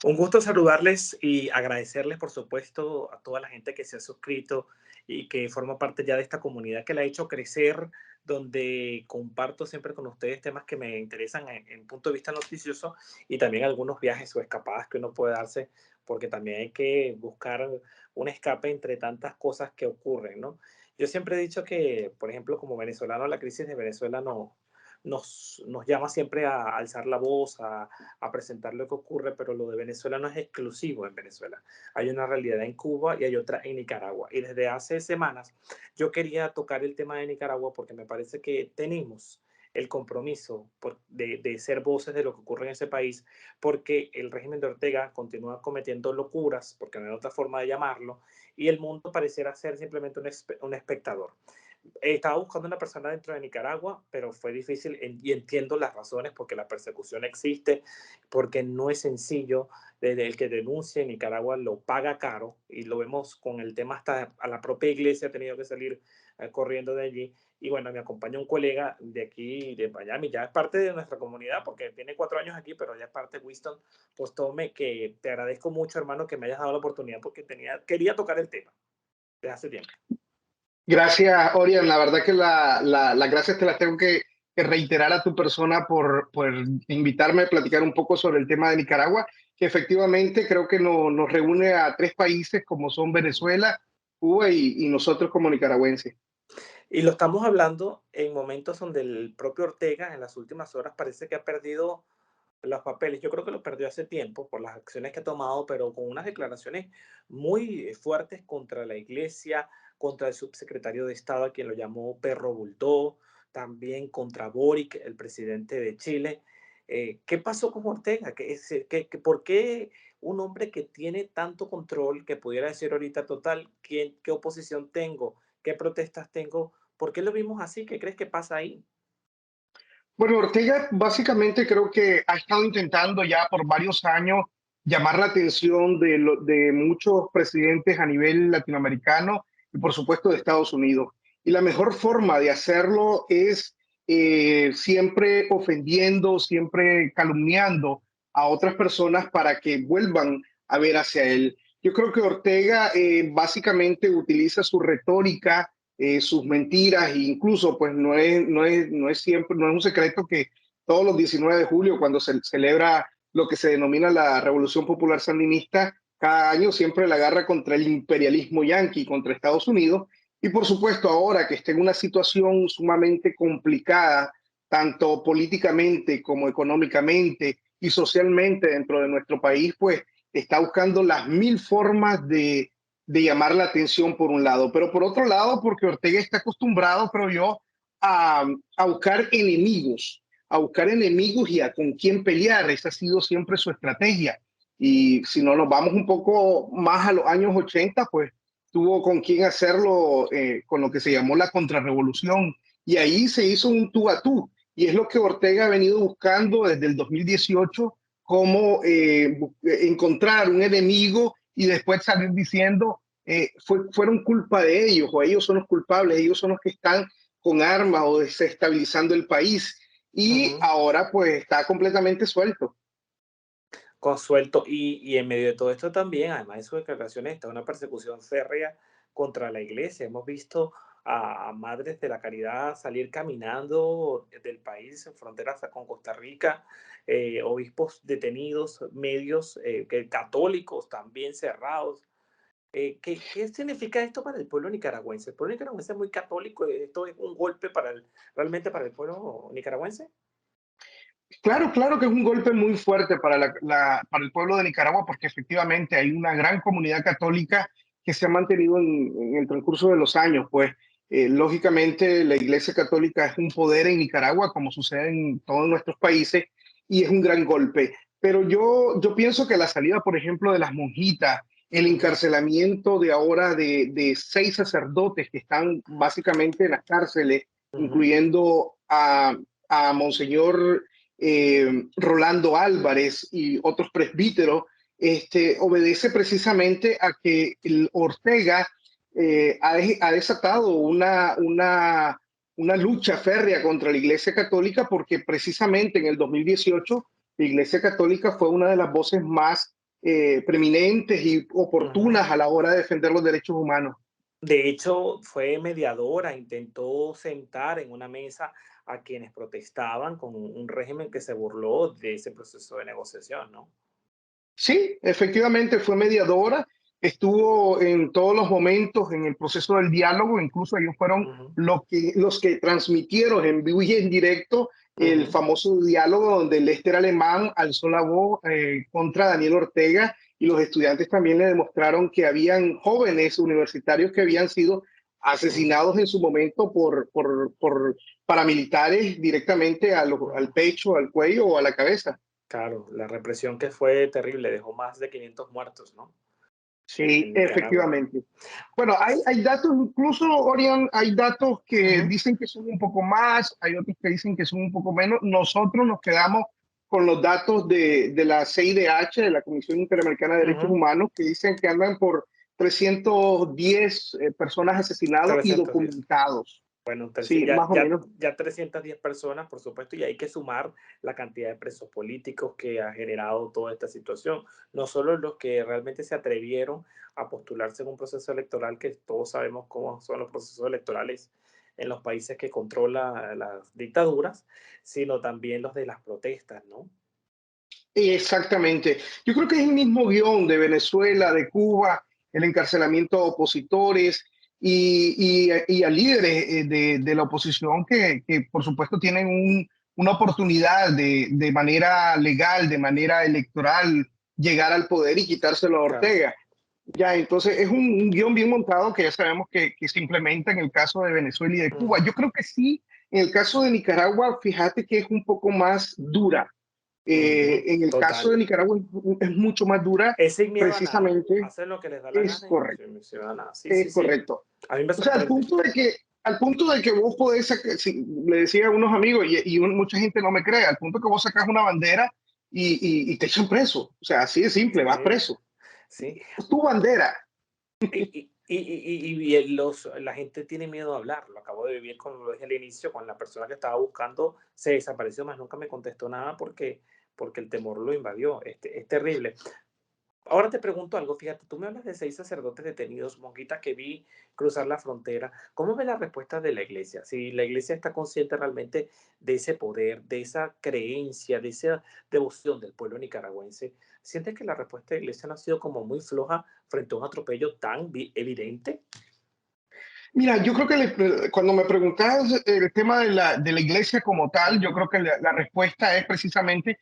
Un gusto saludarles y agradecerles, por supuesto, a toda la gente que se ha suscrito y que forma parte ya de esta comunidad que la ha hecho crecer, donde comparto siempre con ustedes temas que me interesan en punto de vista noticioso y también algunos viajes o escapadas que uno puede darse, porque también hay que buscar un escape entre tantas cosas que ocurren, ¿no? Yo siempre he dicho que, por ejemplo, como venezolano, la crisis de Venezuela no, nos llama siempre a alzar la voz, a presentar lo que ocurre, pero lo de Venezuela no es exclusivo en Venezuela. Hay una realidad en Cuba y hay otra en Nicaragua. Y desde hace semanas yo quería tocar el tema de Nicaragua porque me parece que tenemos el compromiso de ser voces de lo que ocurre en ese país, porque el régimen de Ortega continúa cometiendo locuras, porque no hay otra forma de llamarlo, y el mundo pareciera ser simplemente un espectador. Estaba buscando una persona dentro de Nicaragua, pero fue difícil y entiendo las razones porque la persecución existe, porque no es sencillo. Desde el que denuncia en Nicaragua lo paga caro y lo vemos con el tema hasta a la propia iglesia ha tenido que salir corriendo de allí. Y bueno, me acompaña un colega de aquí, de Miami, ya es parte de nuestra comunidad porque tiene 4 años aquí, pero ya es parte de Winston. Pues Tome, que te agradezco mucho, hermano, que me hayas dado la oportunidad porque quería tocar el tema desde hace tiempo. Gracias, Orián. La verdad que las gracias te las tengo que reiterar a tu persona por invitarme a platicar un poco sobre el tema de Nicaragua, que efectivamente creo que nos reúne a tres países como son Venezuela, Cuba y nosotros como nicaragüenses. Y lo estamos hablando en momentos donde el propio Ortega en las últimas horas parece que ha perdido los papeles. Yo creo que lo perdió hace tiempo por las acciones que ha tomado, pero con unas declaraciones muy fuertes contra la iglesia, contra el subsecretario de Estado, a quien lo llamó perro bulldog, también contra Boric, el presidente de Chile. ¿Qué pasó con Ortega? ¿Por qué un hombre que tiene tanto control, que pudiera decir ahorita, total, qué oposición tengo? ¿Qué protestas tengo? ¿Por qué lo vimos así? ¿Qué crees que pasa ahí? Bueno, Ortega básicamente creo que ha estado intentando ya por varios años llamar la atención de muchos presidentes a nivel latinoamericano y por supuesto de Estados Unidos. Y la mejor forma de hacerlo es siempre ofendiendo, siempre calumniando a otras personas para que vuelvan a ver hacia él. Yo creo que Ortega básicamente utiliza su retórica, sus mentiras, e incluso pues no es siempre, no es un secreto que todos los 19 de julio, cuando se celebra lo que se denomina la Revolución Popular Sandinista, cada año siempre la agarra contra el imperialismo yanqui, contra Estados Unidos, y por supuesto ahora que está en una situación sumamente complicada, tanto políticamente como económicamente y socialmente dentro de nuestro país, pues está buscando las mil formas de llamar la atención por un lado, pero por otro lado, porque Ortega está acostumbrado, creo yo, a buscar enemigos, a buscar enemigos y a con quién pelear. Esa ha sido siempre su estrategia. Y si no nos vamos un poco más a los años 80, pues tuvo con quién hacerlo con lo que se llamó la contrarrevolución. Y ahí se hizo un tú a tú. Y es lo que Ortega ha venido buscando desde el 2018, cómo encontrar un enemigo y después salir diciendo fueron culpa de ellos o ellos son los culpables, ellos son los que están con armas o desestabilizando el país y Ujú. ahora pues está completamente suelto. Consuelto. Y en medio de todo esto también, además de sus declaraciones, está una persecución férrea contra la iglesia. Hemos visto a madres de la caridad salir caminando del país en fronteras con Costa Rica, obispos detenidos, medios católicos también cerrados. ¿Qué significa esto para el pueblo nicaragüense? ¿El pueblo nicaragüense es muy católico? ¿Esto es un golpe realmente para el pueblo nicaragüense? Claro, claro que es un golpe muy fuerte para, para el pueblo de Nicaragua porque efectivamente hay una gran comunidad católica que se ha mantenido en el transcurso de los años. Pues lógicamente la Iglesia Católica es un poder en Nicaragua como sucede en todos nuestros países y es un gran golpe. Pero yo pienso que la salida, por ejemplo, de las monjitas, el Ujú, encarcelamiento de ahora de 6 sacerdotes que están básicamente en las cárceles, ujú. incluyendo a Monseñor Rolando Álvarez y otros presbíteros, obedece precisamente a que el Ortega ha desatado una lucha férrea contra la Iglesia Católica porque precisamente en el 2018 la Iglesia Católica fue una de las voces más preeminentes y Ujú. oportunas a la hora de defender los derechos humanos. De hecho, fue mediadora, intentó sentar en una mesa a quienes protestaban con un régimen que se burló de ese proceso de negociación, ¿no? Sí, efectivamente fue mediadora, estuvo en todos los momentos en el proceso del diálogo, incluso ellos fueron Ujú, los que transmitieron en vivo y en directo el ujú, famoso diálogo donde Lester Alemán alzó la voz contra Daniel Ortega y los estudiantes también le demostraron que habían jóvenes universitarios que habían sido ujú, asesinados en su momento por paramilitares directamente al ujú. pecho, al cuello o a la cabeza. Claro, la represión que fue terrible, dejó más de 500 muertos, ¿no? Sí, En Nicaragua. efectivamente. Bueno, hay datos, incluso, Orión, hay datos que Ujú, dicen que son un poco más, hay otros que dicen que son un poco menos. Nosotros nos quedamos con los datos de la CIDH, de la Comisión Interamericana de Derechos ujú. Humanos, que dicen que andan por 310 personas asesinadas y 310. documentados. Bueno, Sí, ya, más o menos. 310 personas, por supuesto, y hay que sumar la cantidad de presos políticos que ha generado toda esta situación. No solo los que realmente se atrevieron a postularse en un proceso electoral, que todos sabemos cómo son los procesos electorales en los países que controlan las dictaduras, sino también los de las protestas, ¿no? Exactamente. Yo creo que es el mismo guión de Venezuela, Ujú, de Cuba, el encarcelamiento de opositores y a líderes de la oposición que, por supuesto, tienen una oportunidad de manera legal, de manera electoral, llegar al poder y quitárselo a claro. Ortega. Ya, entonces es un guión bien montado que ya sabemos que se implementa en el caso de Venezuela y de Cuba. Ujú, Yo creo que sí, en el caso de Nicaragua, fíjate que es un poco más dura. ujú, En el caso de total. Nicaragua es mucho más dura, Es sin miedo a nada. precisamente, Hacen lo que les da la es gana y correcto, sin miedo a nada. Sí, sí, es sí. correcto. A mí me O sea, sorprende. al punto de que vos podés sacar, si, le decía a unos amigos mucha gente no me cree, al punto que vos sacas una bandera y te echan preso. O sea, así de simple, vas Sí, preso. sí. Es tu bandera. La gente tiene miedo a hablar. Lo acabo de vivir con lo dije al inicio, con la persona que estaba buscando, se desapareció, más nunca me contestó nada porque el temor lo invadió. Es terrible. Ahora te pregunto algo, fíjate, tú me hablas de 6 sacerdotes detenidos, monjitas que vi cruzar la frontera. ¿Cómo ves la respuesta de la iglesia? Si la iglesia está consciente realmente de ese poder, de esa creencia, de esa devoción del pueblo nicaragüense, ¿sientes que la respuesta de la iglesia no ha sido como muy floja frente a un atropello tan evidente? Mira, yo creo que cuando me preguntas el tema de la iglesia como tal, yo Ujú, creo que la respuesta es precisamente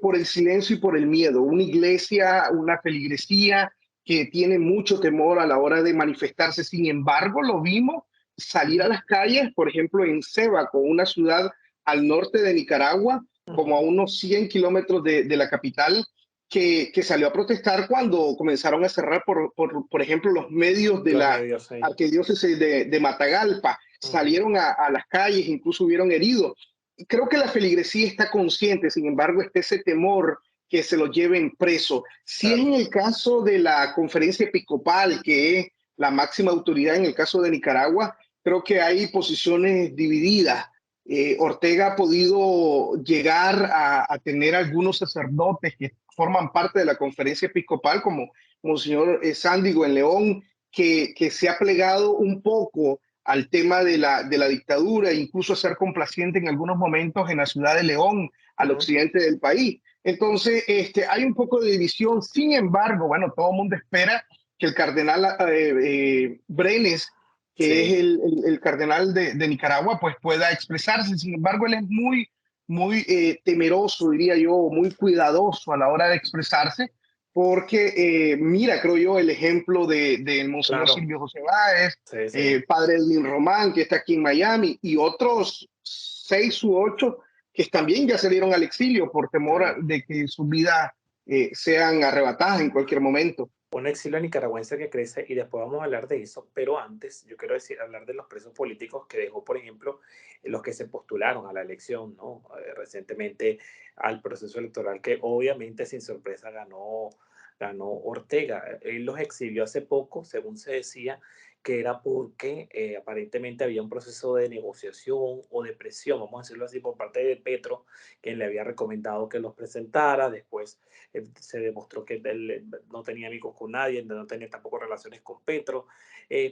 por el silencio y por el miedo. Una iglesia, una feligresía que tiene mucho temor a la hora de manifestarse. Sin embargo, lo vimos salir a ujú, las calles, por ejemplo, en Sébaco, una ciudad al norte de Nicaragua, como a ujú. unos 100 kilómetros de la capital, que salió a protestar cuando comenzaron a cerrar, por ejemplo, los medios de Los la medios, sí. arquidiócesis de Matagalpa, Ujú, salieron a las calles, incluso hubieron heridos. Y creo que la feligresía está consciente, sin embargo, está ese temor que se lo lleven preso. Si es claro. en el caso de la conferencia episcopal, que es la máxima autoridad en el caso de Nicaragua, creo que hay posiciones divididas. Ortega ha podido llegar a tener algunos sacerdotes que forman parte de la conferencia episcopal, como Monseñor Sándigo en León, que se ha plegado un poco al tema de la dictadura, incluso a ser complaciente en algunos momentos en la ciudad de León, al Ujú, occidente del país. Entonces, hay un poco de división. Sin embargo, bueno, todo el mundo espera que el cardenal Brenes, que es sí. el cardenal de Nicaragua, pues pueda expresarse. Sin embargo, él es muy temeroso, diría yo, muy cuidadoso a la hora de expresarse, porque mira, creo yo, el ejemplo de Monseñor Claro. Silvio José Báez, Sí, sí. Padre Edwin Román, que está aquí en Miami, y otros 6 u 8 que también ya salieron al exilio por temor Claro. de que su vida sean arrebatadas en cualquier momento. Un exilio nicaragüense que crece y después vamos a hablar de eso, pero antes yo quiero decir, hablar de los presos políticos que dejó, por ejemplo, los que se postularon a la elección, ¿no? Recientemente al proceso electoral que obviamente sin sorpresa ganó Ortega. Él los exilió hace poco, según se decía, que era porque aparentemente había un proceso de negociación o de presión, vamos a decirlo así, por parte de Petro, quien le había recomendado que los presentara. Después se demostró que él no tenía amigos con nadie, no tenía tampoco relaciones con Petro.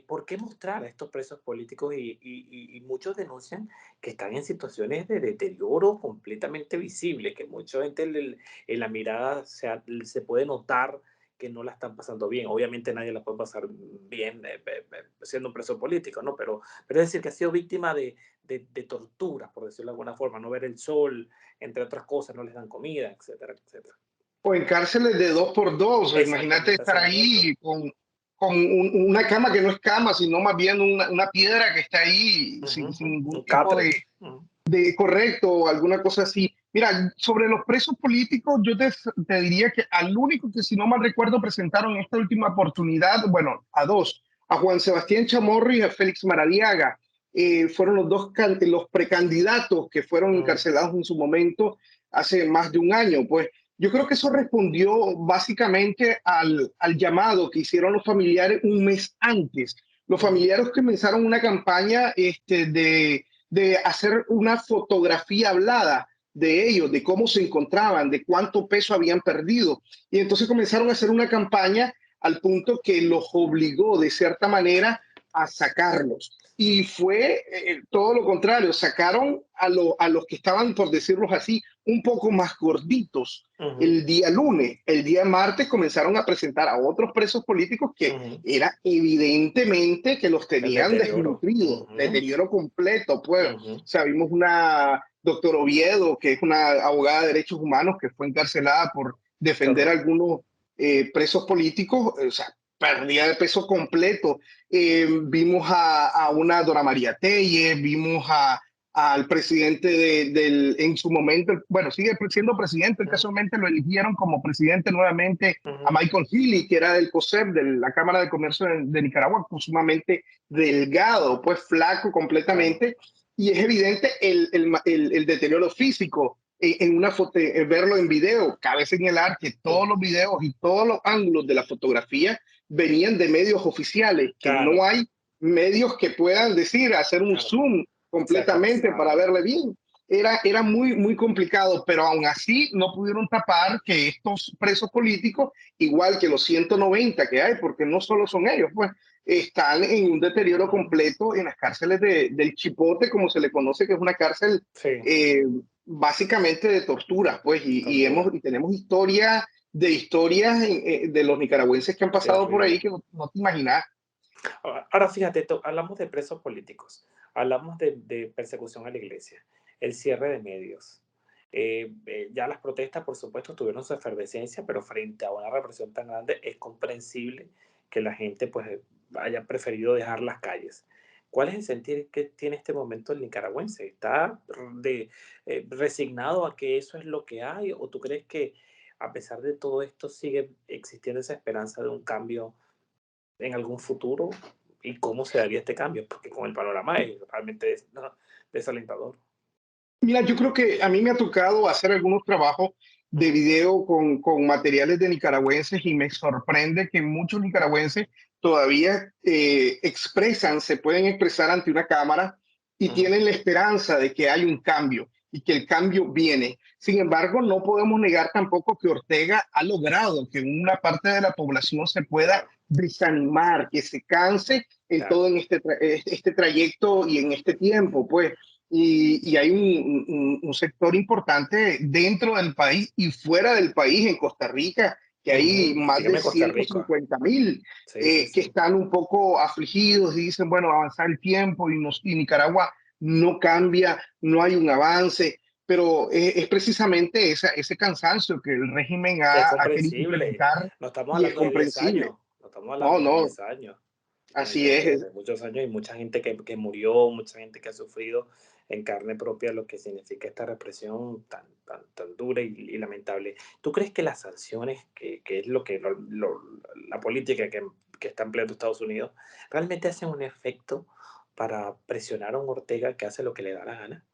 ¿Por qué mostrar a estos presos políticos? Y muchos denuncian que están en situaciones de deterioro completamente visible, que mucha gente en la mirada se puede notar que no la están pasando bien. Obviamente nadie la puede pasar bien siendo un preso político, ¿no? Pero es decir, que ha sido víctima de torturas, por decirlo de alguna forma, no ver el sol, entre otras cosas, no les dan comida, etcétera, etcétera. O en cárceles de dos por dos. Imagínate Exactamente, estar así mismo. ahí con una cama que no es cama, sino más bien una piedra que está ahí Ujú, sin, ujú. sin ningún Un tipo catre. de, Ujú, de correcto o alguna cosa así. Mira, sobre los presos políticos, yo te diría que al único que, si no mal recuerdo, presentaron esta última oportunidad, bueno, a dos, a Juan Sebastián Chamorro y a Félix Maradiaga. Fueron los dos los precandidatos que fueron ujú, encarcelados en su momento hace más de un año. Pues yo creo que eso respondió básicamente al llamado que hicieron los familiares un mes antes. Los ujú. familiares comenzaron una campaña de hacer una fotografía hablada de ellos, de cómo se encontraban, de cuánto peso habían perdido. Y entonces comenzaron a hacer una campaña al punto que los obligó de cierta manera a sacarlos. Y fue todo lo contrario, sacaron a los que estaban, por decirlo así, un poco más gorditos Ujú, el día lunes. El día martes comenzaron a presentar a otros presos políticos que ujú. era evidentemente que los El tenían deterioro. desnutridos, Ujú, deterioro completo. Pues, o ujú. sea, vimos una doctor Oviedo, que es una abogada de derechos humanos que fue encarcelada por Qué defender a horror. algunos presos políticos, o sea, pérdida de peso completo. Vimos a una Dora María Telles, vimos al presidente en su momento, bueno, sigue siendo presidente, Ujú, casualmente lo eligieron como presidente nuevamente a ujú. Michael Healy, que era del COSEP, de la Cámara de Comercio de Nicaragua, pues, sumamente delgado, pues flaco Claro. completamente, y es evidente el deterioro físico en una foto, verlo en video. Cabe señalar que todos Ujú. los videos y todos los ángulos de la fotografía venían de medios oficiales, que no Claro, hay medios que puedan decir, hacer un claro. zoom Se completamente para alcanzaron. verle bien. Era muy, muy complicado, pero aún así no pudieron tapar que estos presos políticos, igual que los 190 que hay, porque no solo son ellos, pues están en un deterioro Ujú. completo en las cárceles del Chipote, como se le conoce, que es una cárcel Sí, eh, básicamente de tortura, pues, tortura. y tenemos historias de los nicaragüenses que han pasado por ahí Terrible. que no te imaginas. Ahora fíjate, hablamos de presos políticos, hablamos de persecución a la iglesia, el cierre de medios. Ya las protestas, por supuesto, tuvieron su efervescencia, pero frente a una represión tan grande es comprensible que la gente pues haya preferido dejar las calles. ¿Cuál es el sentir que tiene este momento el nicaragüense? ¿Está resignado a que eso es lo que hay? ¿O tú crees que a pesar de todo esto sigue existiendo esa esperanza de un cambio en algún futuro y cómo se daría este cambio? Porque con el panorama es realmente ¿no? desalentador. Mira, yo creo que a mí me ha tocado hacer algunos trabajos de Ujú, video con materiales de nicaragüenses y me sorprende que muchos nicaragüenses todavía expresan, se pueden expresar ante una cámara y ujú, tienen la esperanza de que hay un cambio y que el cambio viene. Sin embargo, no podemos negar tampoco que Ortega ha logrado que una parte de la población se pueda claro, desanimar, que se canse en todo claro. en este trayecto y en este tiempo, pues y hay un sector importante dentro del país y fuera del país, en Costa Rica, que hay Ujú. más de Dígame Costa Rica. 150.000 Sí, sí, que sí. están un poco afligidos y dicen, bueno, avanzar el tiempo y Nicaragua no cambia, no hay un avance, pero es precisamente ese cansancio que el régimen Que es ha querido comprensible. implementar No estamos y es hablando de 10 comprensible. años. No estamos No, hablando de no, 10 años. así es. De muchos años y mucha gente que murió, mucha gente que ha sufrido en carne propia lo que significa esta represión tan dura y lamentable. ¿Tú crees que las sanciones, que es la política que está empleando Estados Unidos, realmente hacen un efecto para presionar a un Ortega que hace lo que le da la gana?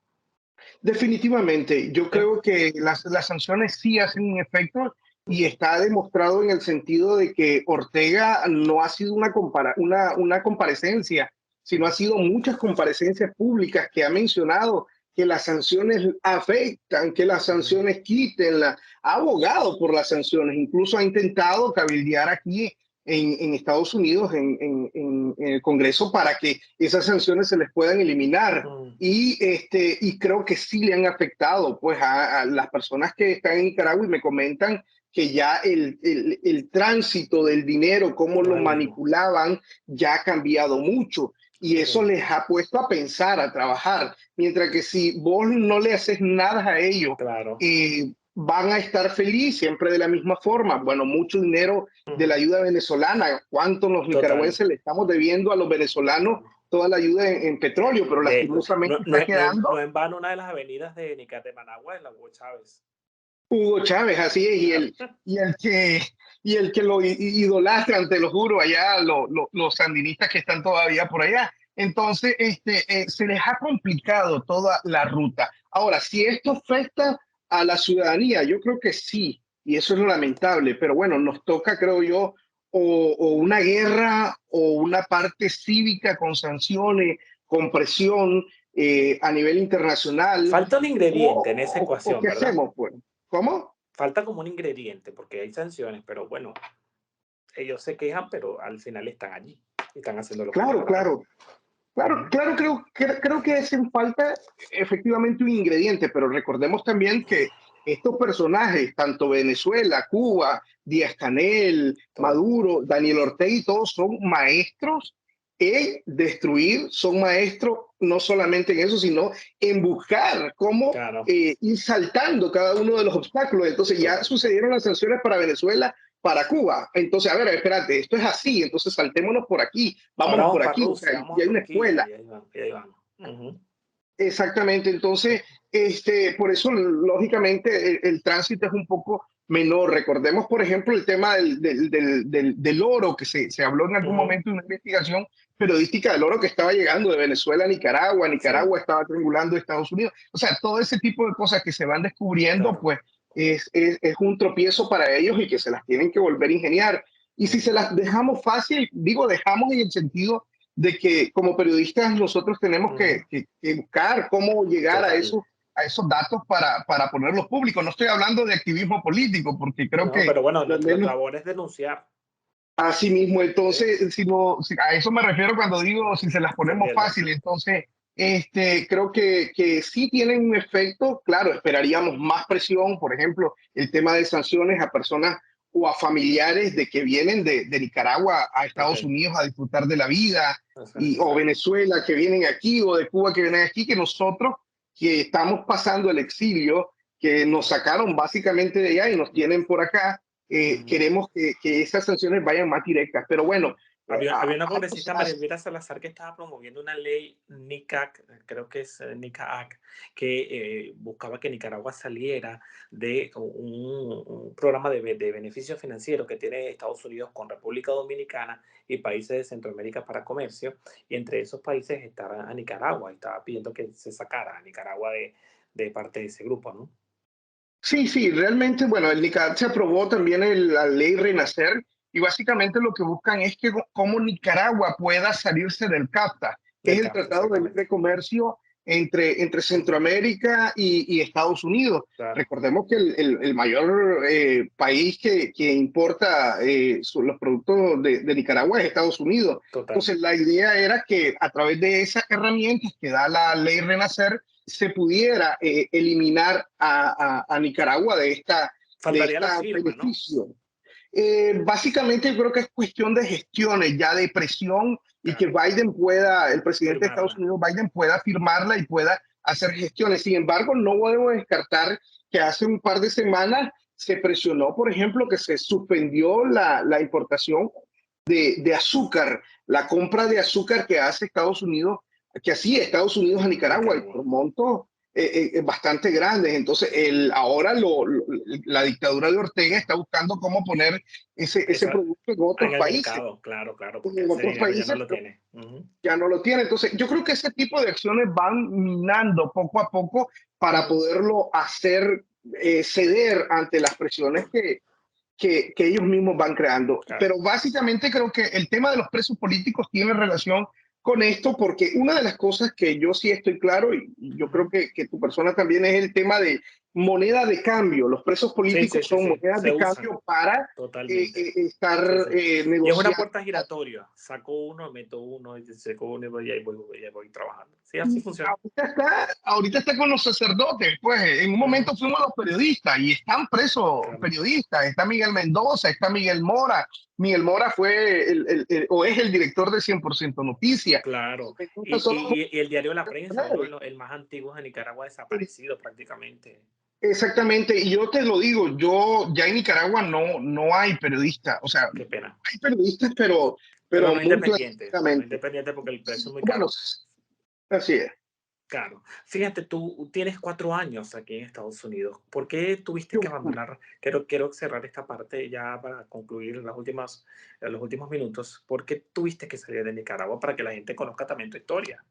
Definitivamente, yo ¿Sí? creo que las sanciones sí hacen un efecto y está demostrado en el sentido de que Ortega no ha sido una comparecencia, sino ha sido muchas comparecencias públicas que ha mencionado que las sanciones afectan, que las sanciones quítenla, ha abogado por las sanciones, incluso ha intentado cabildear aquí en Estados Unidos, en el Congreso, para que esas sanciones se les puedan eliminar. Mm, Y creo que sí le han afectado pues, a las personas que están en Nicaragua y me comentan que ya el tránsito del dinero, cómo no lo es el mismo. manipulaban, ya ha cambiado mucho. Y eso Sí, les ha puesto a pensar, a trabajar. Mientras que si vos no le haces nada a ellos, claro. van a estar felices siempre de la misma forma. Bueno, mucho dinero de la Ujú. ayuda venezolana. ¿Cuántos los Total. nicaragüenses le estamos debiendo a los venezolanos toda la ayuda en petróleo? Pero No, lastimosamente no, está no quedando en vano una de las avenidas de de Managua es la Hugo Chávez. Hugo Chávez, así es, Claro. y el que, y el que lo idolatran, te lo juro, allá los sandinistas que están todavía por allá. Entonces, se les ha complicado toda la ruta. Ahora, si esto afecta a la ciudadanía, yo creo que sí, y eso es lo lamentable, pero bueno, nos toca, creo yo, o una guerra o una parte cívica con sanciones, con presión a nivel internacional, Falta un ingrediente en esa o ecuación, qué ¿verdad? hacemos, pues. ¿Cómo? Falta como un ingrediente, porque hay sanciones, pero bueno, ellos se quejan, pero al final están allí y están haciendo lo que les da Claro, la gana. claro, claro, Ujú. claro, creo que hacen falta efectivamente un ingrediente, pero recordemos también que estos personajes, tanto Venezuela, Cuba, Díaz-Canel, Todo. Maduro, Daniel Ortega y todos son maestros en destruir, son maestros no solamente en eso, sino en buscar cómo Claro, ir saltando cada uno de los obstáculos. Entonces ya total. sucedieron las sanciones para Venezuela, para Cuba. Entonces, a ver, espérate, esto es así, entonces saltémonos por aquí, Ahora vámonos vamos por para aquí. O sea, Rusia, vamos a ya hay una Turquía escuela. y ahí van, y ahí van. Ujú. Exactamente, entonces, por eso, lógicamente, el tránsito es un poco menor. Recordemos, por ejemplo, el tema del oro, que se habló en algún Ujú. momento de una investigación periodística del oro que estaba llegando de Venezuela a Nicaragua, Sí, Nicaragua estaba triangulando a Estados Unidos. O sea, todo ese tipo de cosas que se van descubriendo, claro. pues es un tropiezo para ellos y que se las tienen que volver a ingeniar. Y si se Ujú. las dejamos fácil, digo, dejamos en el sentido de que como periodistas nosotros tenemos Ujú. que buscar cómo llegar Total. a esos datos para ponerlos públicos. No estoy hablando de activismo político, porque creo No, que pero bueno, al nuestra menos labor es denunciar. así mismo, ¿Eh? entonces, a eso me refiero cuando digo si se las Se ponemos entiende. fácil, entonces, creo que sí tienen un efecto, claro, esperaríamos más presión, por ejemplo, el tema de sanciones a personas o a familiares de que vienen de Nicaragua a Ok, Estados Unidos a disfrutar de la vida, eso es o necesario. Venezuela que vienen aquí, o de Cuba que vienen aquí, que nosotros que estamos pasando el exilio, que nos sacaron básicamente de allá y nos tienen por acá, Ujú. queremos que esas sanciones vayan más directas. Pero bueno, Había una congresista, a, María Elvira Salazar, que estaba promoviendo una ley NICAC, creo que es NICAC, que buscaba que Nicaragua saliera de un programa de beneficios financieros que tiene Estados Unidos con República Dominicana y países de Centroamérica para comercio, y entre esos países estaba a Nicaragua, y estaba pidiendo que se sacara a Nicaragua de parte de ese grupo, ¿no? sí, sí, realmente, bueno, el NICAD se aprobó también la ley Renacer y básicamente lo que buscan es que como Nicaragua pueda salirse del CAFTA, que es Del el CAFTA, Tratado de exactamente. Libre Comercio entre Ujú. Centroamérica y Estados Unidos. Claro. Recordemos que el mayor país que importa los productos de Nicaragua es Estados Unidos. Total. Entonces, la idea era que a través de esas herramientas que da la ley Renacer, se pudiera eliminar a Nicaragua de Faltaría la esta firma, ¿no? beneficio. Básicamente yo creo que es cuestión de gestiones, ya de presión y que Claro. Biden pueda, el presidente de Estados Firmarla. Unidos, Biden, pueda firmarla y pueda hacer gestiones. Sin embargo, no podemos descartar que hace un par de semanas se presionó, por ejemplo, que se suspendió la importación de azúcar, la compra de azúcar que hace Estados Unidos, que hacía Estados Unidos a A Nicaragua y Nicaragua. por montos bastante grandes. Entonces, ahora la dictadura de Ortega está buscando cómo poner ese Esa, producto en en otros el países. mercado, claro, claro, porque En ese otros dinero ya no países, lo pero tiene. Ujú. ya no lo tiene. Entonces, yo creo que ese tipo de acciones van minando poco a poco para Ujú. poderlo hacer ceder ante las presiones que ellos mismos van creando. Claro. Pero básicamente creo que el tema de los presos políticos tiene relación con esto, porque una de las cosas que yo sí estoy claro, y yo creo Ujú. que tu persona también, es el tema de moneda de cambio. Los presos Sí, sí, políticos sí, son sí, monedas se de usan cambio para totalmente. estar Sí, sí. Y es una negociando. puerta giratoria. Saco uno, meto uno, y saco uno y ahí voy trabajando. Sí, así funciona. Ahorita está con los sacerdotes, pues en un Ujú. momento fuimos los periodistas y están presos Claro, periodistas, está Miguel Mendoza, está Miguel Mora. Miguel Mora fue o es el director de 100% Noticias. claro. Entonces, solo Y el diario La Prensa, uno de el más antiguo de Nicaragua, desaparecido prácticamente. exactamente, y yo te lo digo, yo ya en Nicaragua no hay periodistas, o sea, Qué pena. hay periodistas, Pero pero no muy independiente, no clásicamente. independiente porque el precio es muy Bueno, caro. así es. Claro. Fíjate, tú tienes 4 años aquí en Estados Unidos. ¿Por qué tuviste que abandonar? Quiero cerrar esta parte ya para concluir los últimos minutos. ¿Por qué tuviste que salir de Nicaragua para que la gente conozca también tu historia?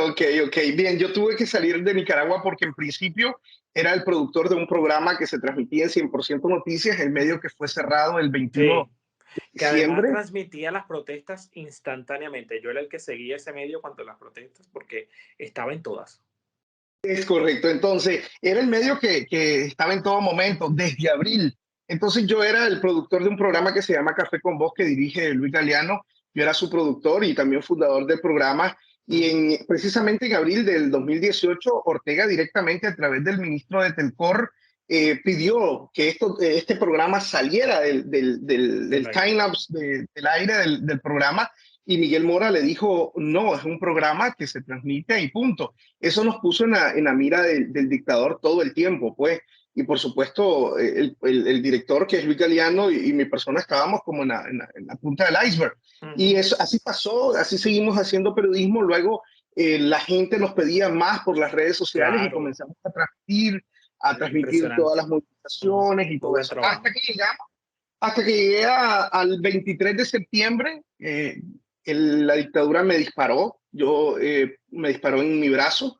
Ok, ok. Bien, yo tuve que salir de Nicaragua porque en principio era el productor de un programa que se transmitía en 100% Noticias, el medio que fue cerrado el 21 Sí, de que además diciembre. transmitía las protestas instantáneamente. Yo era el que seguía ese medio cuando las protestas porque estaba en todas. Es correcto. Entonces, era el medio que estaba en todo momento, desde abril. Entonces, yo era el productor de un programa que se llama Café con Voz, que dirige Luis Galeano. Yo era su productor y también fundador del programa. Y Ujú. precisamente en abril del 2018, Ortega directamente a través del ministro de Telcor pidió que este programa saliera Del del aire. time-lapse del aire del programa. Y Miguel Mora le dijo, no, es un programa que se transmite y punto. Eso nos puso en la mira del dictador todo el tiempo, pues. Y por supuesto, el director, que es Luis Galeano, y mi persona estábamos como en la punta del iceberg. Y Ujú. eso, así pasó, así seguimos haciendo periodismo. Luego la gente nos pedía más por las redes sociales y Claro, comenzamos a transmitir todas impresionante. las Ujú. movilizaciones y Muy todo buen eso. trabajo. Hasta que llegué al 23 de septiembre, la dictadura me disparó. Me disparó en mi brazo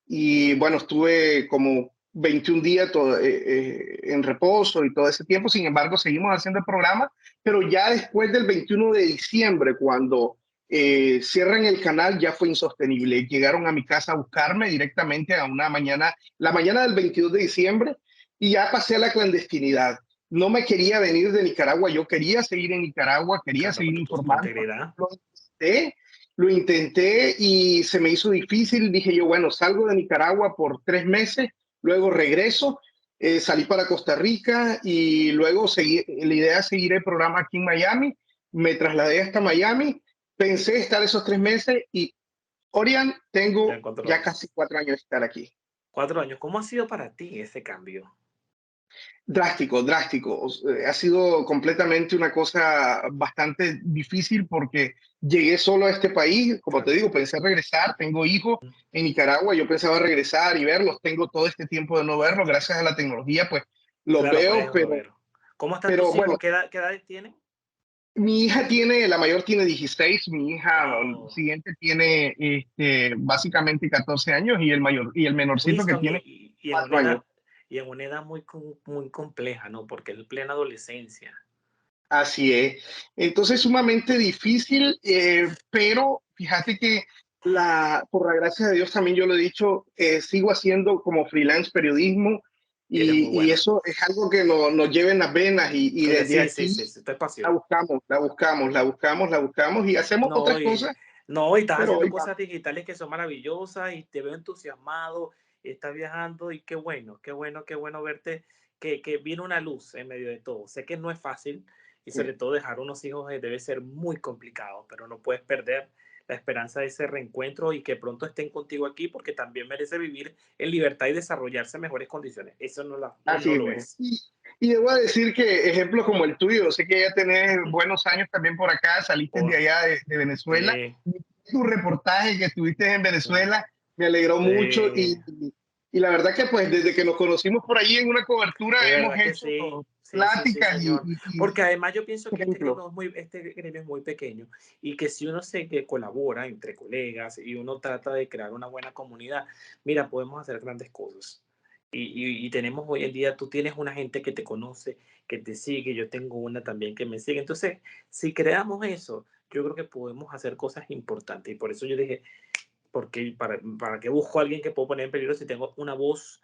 y bueno, estuve como 21 días en reposo y todo ese tiempo. Sin embargo, seguimos haciendo el programa, pero ya después del 21 de diciembre, cuando cierran el canal, ya fue insostenible. Llegaron a mi casa a buscarme directamente a una mañana, la mañana del 22 de diciembre, y ya pasé a la clandestinidad. No me quería venir de Nicaragua, yo quería seguir en Nicaragua, quería Claro, seguir por tu informando. integridad. Lo intenté, lo intenté y se me hizo difícil. Dije yo, bueno, salgo de Nicaragua por 3 meses, luego regreso, salí para Costa Rica y luego la idea es seguir el programa aquí en Miami. Me trasladé hasta Miami, pensé estar esos 3 meses y, Orián, Ya tengo en cuatro ya casi años. 4 años de estar aquí. 4 años. ¿Cómo ha sido para ti ese cambio? Drástico, drástico. Ha sido completamente una cosa bastante difícil porque llegué solo a este país. Como te Claro. digo, pensé regresar. Tengo hijos en Nicaragua. Yo pensaba regresar y verlos. Tengo todo este tiempo de no verlos. Gracias a la tecnología, pues los Claro, veo. puedes Pero, ver. ¿Cómo están pero tus bueno, hijos? ¿Qué edades tienen? la mayor tiene 16. Mi hija Wow. siguiente tiene básicamente 14 años y el menorcito que Winston, tiene y en 4 años. y en una edad muy compleja, ¿no? Porque es plena adolescencia. Así es. Entonces, sumamente difícil, pero fíjate que por la gracia de Dios también yo lo he dicho, sigo haciendo como freelance periodismo Eres muy y bueno. eso es algo que nos lleva en las venas y desde Sí, sí, aquí sí, sí, esto es la pasión. buscamos, la buscamos, la buscamos, la buscamos y hacemos No, otras cosas, no, y estás pero haciendo hoy cosas digitales que son maravillosas y te veo entusiasmado, y estás viajando y qué bueno, qué bueno, qué bueno verte que viene una luz en medio de todo. Sé que no es fácil y sobre todo dejar unos hijos debe ser muy complicado, pero no puedes perder la esperanza de ese reencuentro y que pronto estén contigo aquí porque también merece vivir en libertad y desarrollarse en mejores condiciones. Eso no así lo es. es. Y debo decir que ejemplos como el tuyo, sé que ya tenés buenos años también por acá, saliste de Oh, allá de Venezuela. sí, Tu reportaje que estuviste en sí, Venezuela me alegró mucho sí. y la verdad que pues desde que nos conocimos por ahí en una cobertura De hemos verdad que hecho sí, sí, sí, sí, pláticas señor. y Porque además yo pienso que ejemplos. este gremio es muy pequeño y que si uno se que colabora entre colegas y uno trata de crear una buena comunidad, mira, podemos hacer grandes cosas. y tenemos hoy en día, tú tienes una gente que te conoce, que te sigue, yo tengo una también que me sigue. Entonces, si creamos eso, yo creo que podemos hacer cosas importantes. Y por eso yo dije, porque para qué busco a alguien que puedo poner en peligro si tengo una voz,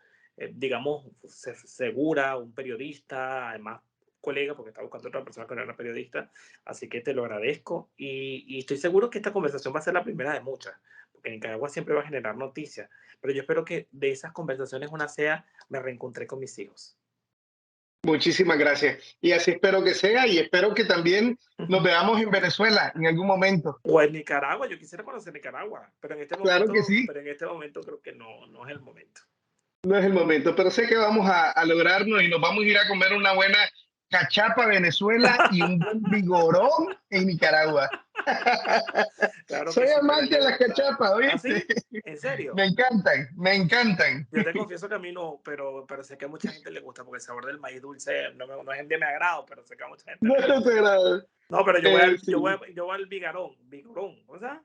digamos, segura, un periodista, además colega, porque está buscando otra persona que no era periodista, así que te lo agradezco y estoy seguro que esta conversación va a ser la primera de muchas, porque Nicaragua siempre va a generar noticias, pero yo espero que de esas conversaciones una sea, me reencontré con mis hijos. Muchísimas gracias. Y así espero que sea y espero que también nos veamos en Venezuela en algún momento. O en Nicaragua, yo quisiera conocer Nicaragua, Claro que sí, pero en este momento creo que no, no es el momento. no es el momento, pero sé que vamos a lograrnos y nos vamos a ir a comer una buena cachapa Venezuela y un buen vigorón en Nicaragua. Claro que Soy sí, pero amante de las cachapas, ¿ah, ¿oíste? sí? ¿En Me serio? encantan, me encantan. Yo te confieso que a mí no, pero sé que a mucha gente le gusta porque el sabor del maíz dulce no es de mi agrado, pero sé que a mucha gente No le es gusta. sagrado. No, pero yo voy al, Sí. yo voy al vigorón, ¿o sea?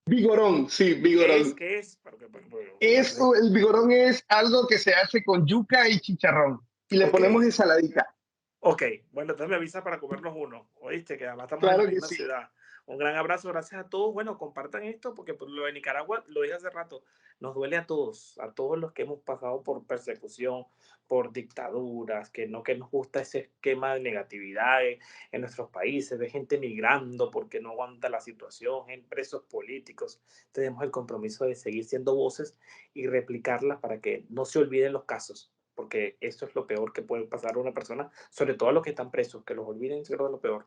Vigorón, sí, ¿Y qué es? vigorón. ¿Qué es? Porque no sé. Eso, el vigorón es algo que se hace con yuca y chicharrón y le Ok, ponemos ensaladita. ok. Bueno, entonces me avisa para comernos uno. Oíste, que además estamos en la Claro que misma sí. ciudad. Un gran abrazo, gracias a todos. Bueno, compartan esto porque pues, lo de Nicaragua, lo dije hace rato, nos duele a todos los que hemos pasado por persecución, por dictaduras, que nos gusta ese esquema de negatividad en nuestros países, de gente migrando porque no aguanta la situación, en presos políticos. Tenemos el compromiso de seguir siendo voces y replicarlas para que no se olviden los casos, porque eso es lo peor que puede pasar a una persona, sobre todo a los que están presos, que los olviden, es lo peor.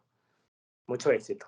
Mucho éxito.